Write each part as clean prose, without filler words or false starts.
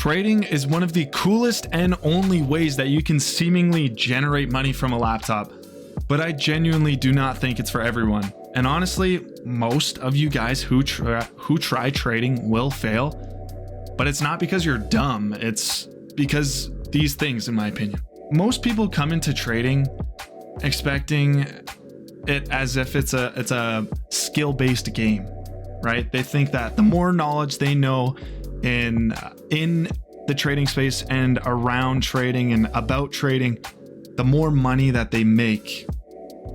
Trading is one of the coolest and only ways that you can seemingly generate money from a laptop, but I genuinely do not think it's for everyone. And honestly, most of you guys who try trading will fail, but it's not because you're dumb. It's because these things, in my opinion. Most people come into trading expecting it as if it's a skill-based game, right? They think that the more knowledge they know in the trading space and around trading and about trading, the more money that they make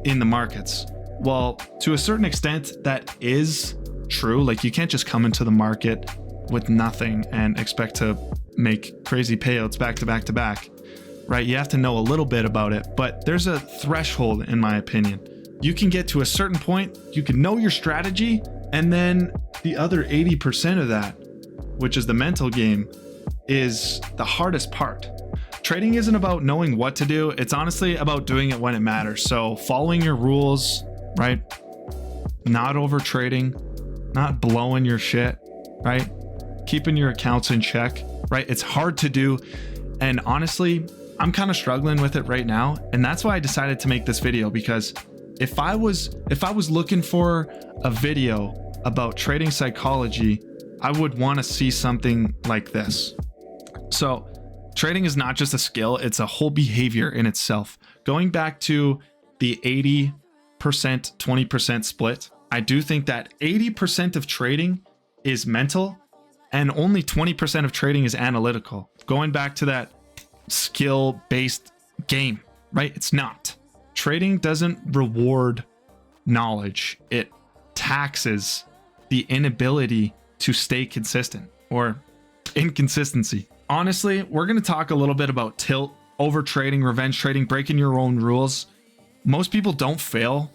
in the markets. Well, to a certain extent, that is true. Like, you can't just come into the market with nothing and expect to make crazy payouts back to back to back, right? You have to know a little bit about it, but there's a threshold, in my opinion. You can get to a certain point, you can know your strategy, and then the other 80% of that, which is the mental game, is the hardest part. Trading isn't about knowing what to do. It's honestly about doing it when it matters. So following your rules, right? Not over trading, not blowing your shit, right? Keeping your accounts in check, right? It's hard to do. And honestly, I'm kind of struggling with it right now. And that's why I decided to make this video, because if I was looking for a video about trading psychology, I would want to see something like this. So trading is not just a skill, it's a whole behavior in itself. Going back to the 80%, 20% split, I do think that 80% of trading is mental and only 20% of trading is analytical. Going back to that skill-based game, right? It's not. Trading doesn't reward knowledge. It taxes the inability to stay consistent, or inconsistency. Honestly, we're going to talk a little bit about tilt, over trading, revenge trading, breaking your own rules. Most people don't fail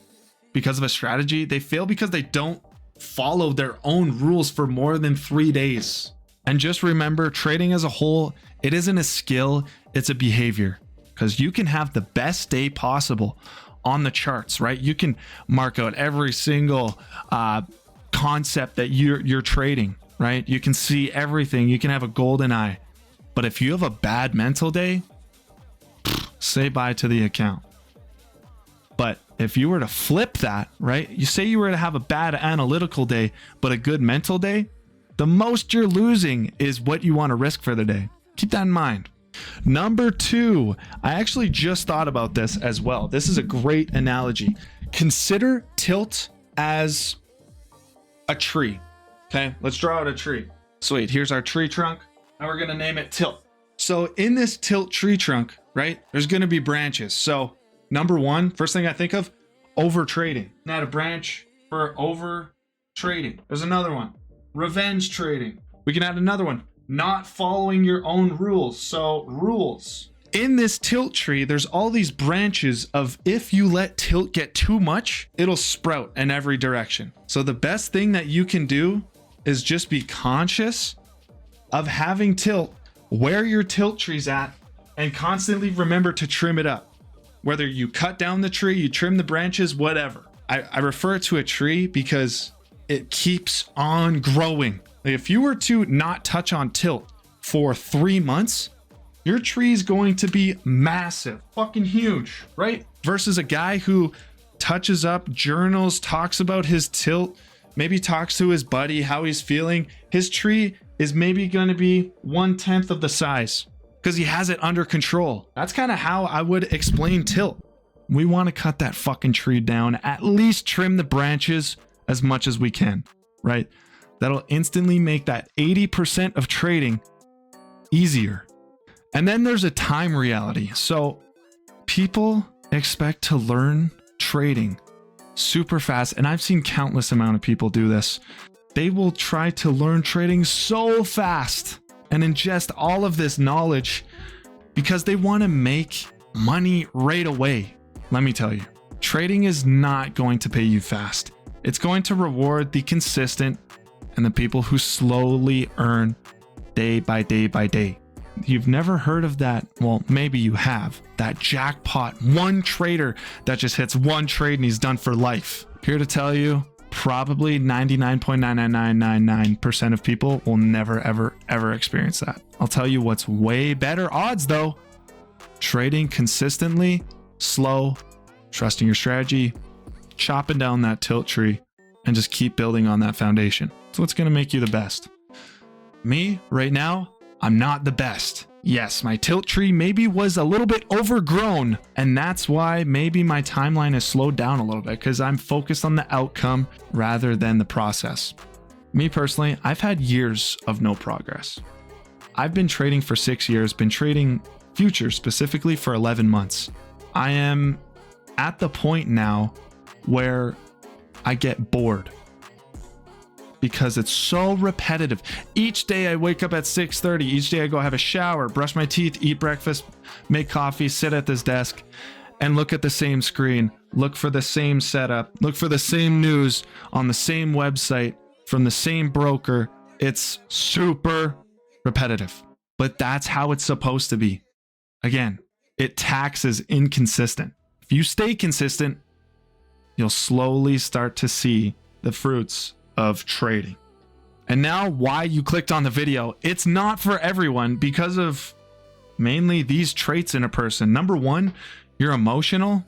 because of a strategy. They fail because they don't follow their own rules for more than 3 days. And just remember, trading as a whole, it isn't a skill, it's a behavior. Because you can have the best day possible on the charts, right? You can mark out every single concept that you're trading, right? You can see everything. You can have a golden eye. But if you have a bad mental day, say bye to the account. But if you were to flip that, right? You say you were to have a bad analytical day, but a good mental day, the most you're losing is what you want to risk for the day. Keep that in mind. Number 2, I actually just thought about this as well. This is a great analogy. Consider tilt as a tree. Okay, let's draw out a tree. Sweet, here's our tree trunk. Now we're gonna name it tilt. So in this tilt tree trunk, right, there's gonna be branches. So number 1, first thing I think of, over trading. Add a branch for over trading. There's another one, revenge trading. We can add another one, not following your own rules. So rules. In this tilt tree, there's all these branches of, if you let tilt get too much, it'll sprout in every direction. So the best thing that you can do is just be conscious of having tilt where your tilt tree's at, and constantly remember to trim it up. Whether you cut down the tree, you trim the branches, whatever. I refer to a tree because it keeps on growing. Like, if you were to not touch on tilt for 3 months, your tree is going to be massive, fucking huge, right? Versus a guy who touches up, journals, talks about his tilt, maybe talks to his buddy, how he's feeling. His tree is maybe going to be 1/10 of the size because he has it under control. That's kind of how I would explain tilt. We want to cut that fucking tree down, at least trim the branches as much as we can, right? That'll instantly make that 80% of trading easier. And then there's a time reality. So people expect to learn trading super fast. And I've seen countless amount of people do this. They will try to learn trading so fast and ingest all of this knowledge because they want to make money right away. Let me tell you, trading is not going to pay you fast. It's going to reward the consistent and the people who slowly earn day by day by day. You've never heard of that? Well, maybe you have. That jackpot, one trader that just hits one trade and he's done for life. Here to tell you, probably 99.99999% of people will never, ever experience that. I'll tell you what's way better odds though. Trading consistently, slow, trusting your strategy, chopping down that tilt tree, and just keep building on that foundation. That's what's going to make you the best. Me, right now, I'm not the best. Yes, my tilt tree maybe was a little bit overgrown, and that's why maybe my timeline has slowed down a little bit, because I'm focused on the outcome rather than the process. Me personally, I've had years of no progress. I've been trading for 6 years, been trading futures specifically for 11 months. I am at the point now where I get bored because it's so repetitive. Each day I wake up at 6:30. Each day I go have a shower, brush my teeth, eat breakfast, make coffee, sit at this desk, and look at the same screen, look for the same setup, look for the same news on the same website from the same broker. It's super repetitive, but that's how it's supposed to be. Again, it taxes inconsistent. If you stay consistent, you'll slowly start to see the fruits of trading. And now why you clicked on the video. It's not for everyone because of mainly these traits in a person. Number one, you're emotional.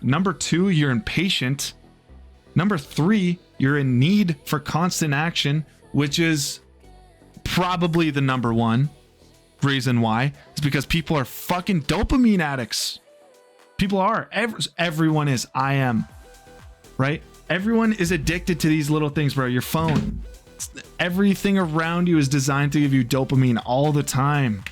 Number two, you're impatient. Number three, you're in need for constant action, which is probably the number one reason why. It's because people are fucking dopamine addicts. People are. Everyone is. I am. Right? Everyone is addicted to these little things, bro. Your phone. Everything around you is designed to give you dopamine all the time.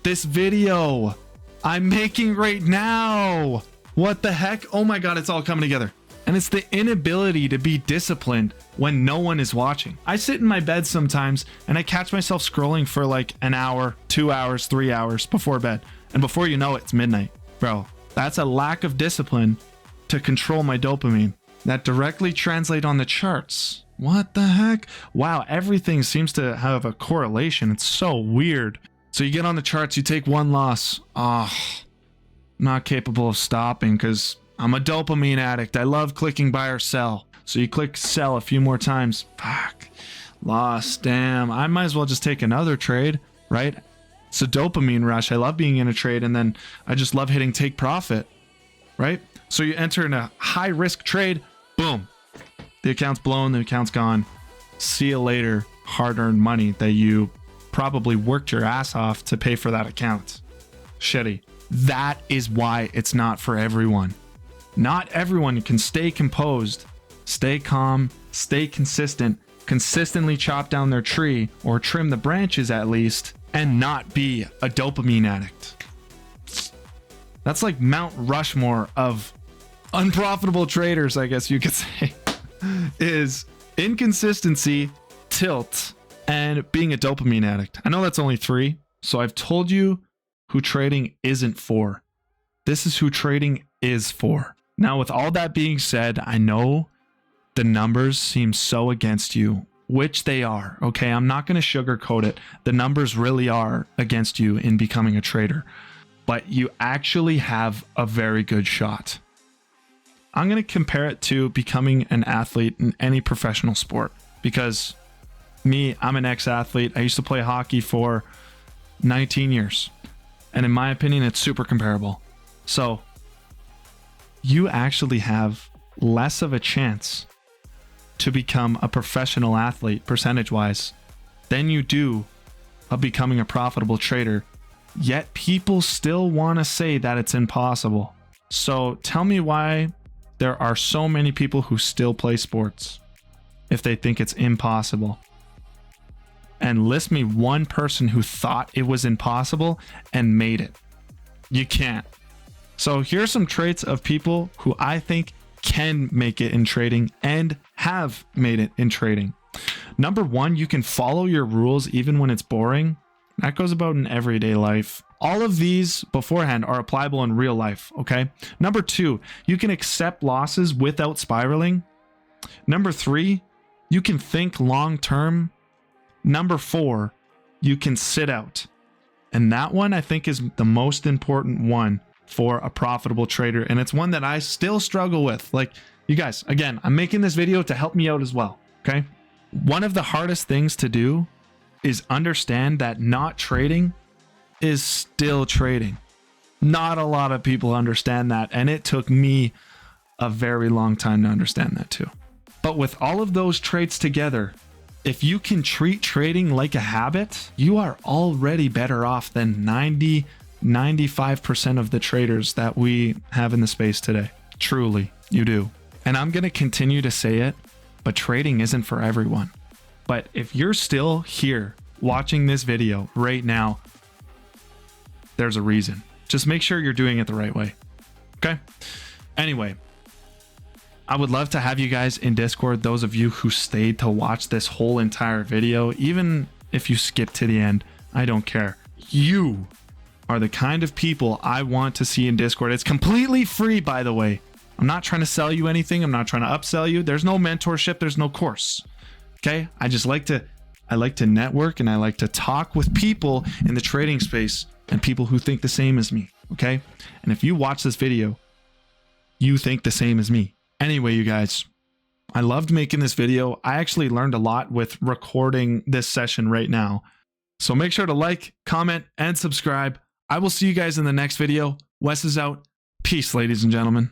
This video I'm making right now. What the heck? Oh my God, it's all coming together. And it's the inability to be disciplined when no one is watching. I sit in my bed sometimes and I catch myself scrolling for like an hour, 2 hours, 3 hours before bed. And before you know it, it's midnight. Bro, that's a lack of discipline to control my dopamine. That directly translate on the charts. What the heck? Wow, everything seems to have a correlation. It's so weird. So you get on the charts, you take one loss. Not capable of stopping because I'm a dopamine addict. I love clicking buy or sell. So you click sell a few more times. Fuck. Loss. Damn. I might as well just take another trade, right? It's a dopamine rush. I love being in a trade and then I just love hitting take profit, right? So you enter in a high risk trade. Boom. The account's blown. The account's gone. See you later. Hard-earned money that you probably worked your ass off to pay for that account. Shitty. That is why it's not for everyone. Not everyone can stay composed, stay calm, stay consistent, consistently chop down their tree or trim the branches at least, and not be a dopamine addict. That's like Mount Rushmore of unprofitable traders, I guess you could say, is inconsistency, tilt, and being a dopamine addict. I know that's only 3, so I've told you who trading isn't for. This is who trading is for. Now, with all that being said, I know the numbers seem so against you, which they are. Okay, I'm not going to sugarcoat it. The numbers really are against you in becoming a trader, but you actually have a very good shot. I'm going to compare it to becoming an athlete in any professional sport because me, I'm an ex-athlete. I used to play hockey for 19 years. And in my opinion, it's super comparable. So you actually have less of a chance to become a professional athlete percentage-wise than you do of becoming a profitable trader. Yet people still want to say that it's impossible. So tell me why there are so many people who still play sports if they think it's impossible. And list me one person who thought it was impossible and made it. You can't. So here's some traits of people who I think can make it in trading and have made it in trading. Number 1, you can follow your rules even when it's boring. That goes about in everyday life. All of these beforehand are applicable in real life, okay? Number 2, you can accept losses without spiraling. Number 3, you can think long term. Number 4, you can sit out. And that one I think is the most important one for a profitable trader. And it's one that I still struggle with. Like, You guys, again, I'm making this video to help me out as well. Okay. One of the hardest things to do is understand that not trading is still trading. Not a lot of people understand that. And it took me a very long time to understand that too. But with all of those traits together, if you can treat trading like a habit, you are already better off than 95% of the traders that we have in the space today. Truly, you do. And I'm going to continue to say it, but trading isn't for everyone. But if you're still here watching this video right now, there's a reason. Just make sure you're doing it the right way. Okay? Anyway, I would love to have you guys in Discord, those of you who stayed to watch this whole entire video. Even if you skip to the end, I don't care. You are the kind of people I want to see in Discord. It's completely free, by the way. I'm not trying to sell you anything. I'm not trying to upsell you. There's no mentorship. There's no course. Okay? I like to network, and I like to talk with people in the trading space and people who think the same as me. Okay? And if you watch this video, you think the same as me. Anyway, you guys, I loved making this video. I actually learned a lot with recording this session right now. So make sure to like, comment, and subscribe. I will see you guys in the next video. Wes is out. Peace, ladies and gentlemen.